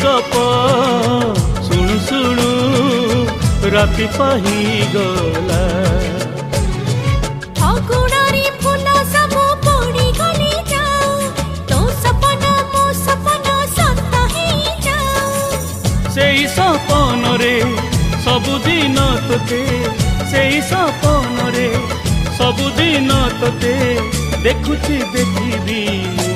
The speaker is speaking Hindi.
गप शुणु शुणु राति पाहीगला अगुणारी फूल सब पड़ी गली जाओ तो सपना मो सपना सत ही जाओ से सपन रे सबुदिन तोते से सपन रे सबुदिन तोते देखुची देखिबी मु।